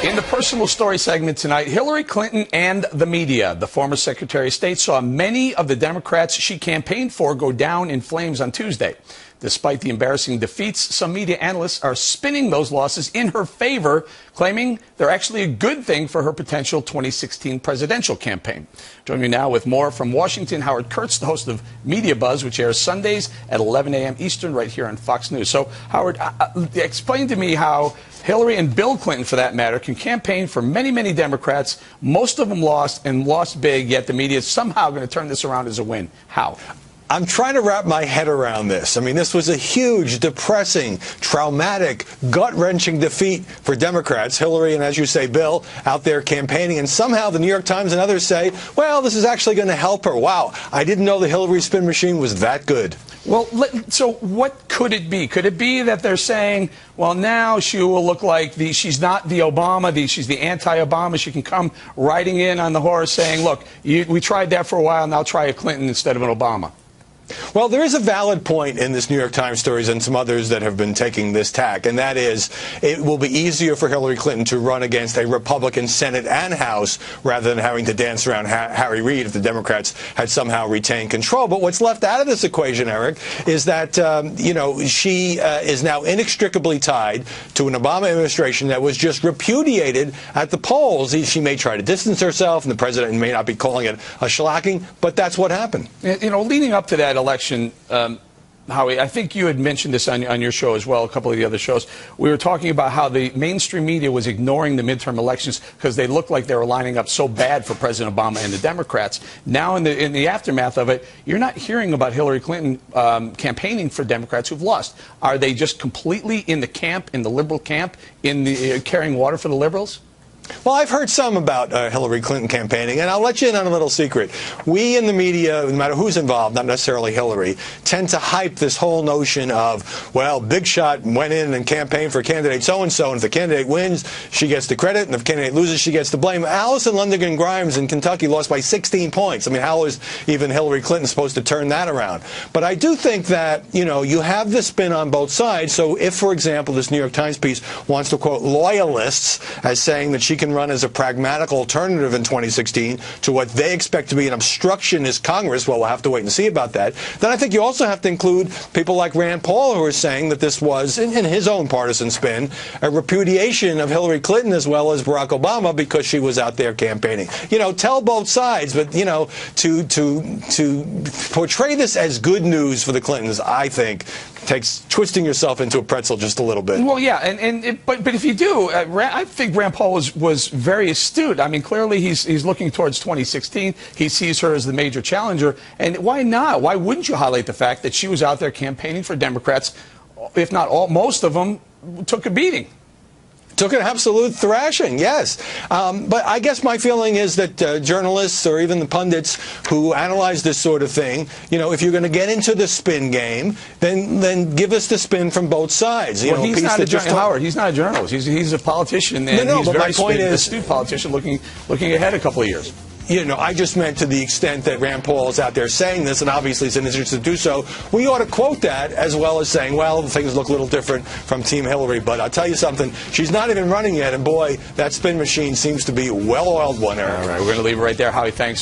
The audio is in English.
In the personal story segment tonight, Hillary Clinton and the media. The former Secretary of State saw many of the Democrats she campaigned for go down in flames on Tuesday. Despite the embarrassing defeats, some media analysts are spinning those losses in her favor, claiming they're actually a good thing for her potential 2016 presidential campaign. Joining me now with more from Washington, Howard Kurtz, the host of Media Buzz, which airs Sundays at 11 a.m. Eastern right here on Fox News. So, Howard, explain to me how Hillary and Bill Clinton, for that matter, can campaign for many, many Democrats. Most of them lost, and lost big, yet the media is somehow going to turn this around as a win. How? I'm trying to wrap my head around this. I mean, this was a huge, depressing, traumatic, gut-wrenching defeat for Democrats. Hillary and, as you say, Bill out there campaigning, and somehow the New York Times and others say, well, this is actually going to help her. Wow, I didn't know the Hillary spin machine was that good. Well, so what could it be? Could it be that they're saying, well, now she will look like she's not the Obama, she's the anti-Obama. She can come riding in on the horse saying, look, we tried that for a while, now try a Clinton instead of an Obama. Well, there is a valid point in this New York Times stories and some others that have been taking this tack, and that is it will be easier for Hillary Clinton to run against a Republican Senate and House rather than having to dance around Harry Reid if the Democrats had somehow retained control. But what's left out of this equation, Eric, is that, she is now inextricably tied to an Obama administration that was just repudiated at the polls. She may try to distance herself, and the president may not be calling it a shellacking, but that's what happened. Leading up to that election, Howie, I think you had mentioned this on your show as well, a couple of the other shows. We were talking about how the mainstream media was ignoring the midterm elections because they looked like they were lining up so bad for President Obama and the Democrats. Now, in the aftermath of it, you're not hearing about Hillary Clinton campaigning for Democrats who've lost. Are they just completely in the liberal camp, in the carrying water for the liberals? Well, I've heard some about Hillary Clinton campaigning, and I'll let you in on a little secret. We in the media, no matter who's involved, not necessarily Hillary, tend to hype this whole notion of, well, Big Shot went in and campaigned for candidate so-and-so, and if the candidate wins, she gets the credit, and if the candidate loses, she gets the blame. Allison Lundergan Grimes in Kentucky lost by 16 points. I mean, how is even Hillary Clinton supposed to turn that around? But I do think that, you have the spin on both sides. So if, for example, this New York Times piece wants to quote loyalists as saying that she can run as a pragmatic alternative in 2016 to what they expect to be an obstructionist Congress, well, we'll have to wait and see about that, then I think you also have to include people like Rand Paul who are saying that this was, in his own partisan spin, a repudiation of Hillary Clinton as well as Barack Obama because she was out there campaigning. Tell both sides, but, to portray this as good news for the Clintons, I think, takes twisting yourself into a pretzel just a little bit. Well, yeah, but if you do, I think Rand Paul was very astute. I mean, clearly he's looking towards 2016. He sees her as the major challenger, and why not? Why wouldn't you highlight the fact that she was out there campaigning for Democrats? If not all, most of them took a beating. Took an absolute thrashing, yes. But I guess my feeling is that journalists or even the pundits who analyze this sort of thing, if you're going to get into the spin game, then give us the spin from both sides. Well, he's not Howard. He's not a journalist. He's a politician, and he's a very astute politician looking ahead a couple of years. I just meant to the extent that Rand Paul is out there saying this, and obviously it's in his interest to do so, we ought to quote that as well as saying, well, things look a little different from Team Hillary. But I'll tell you something, she's not even running yet, and boy, that spin machine seems to be a well-oiled one, Eric. All right, we're going to leave it right there. Howie, thanks.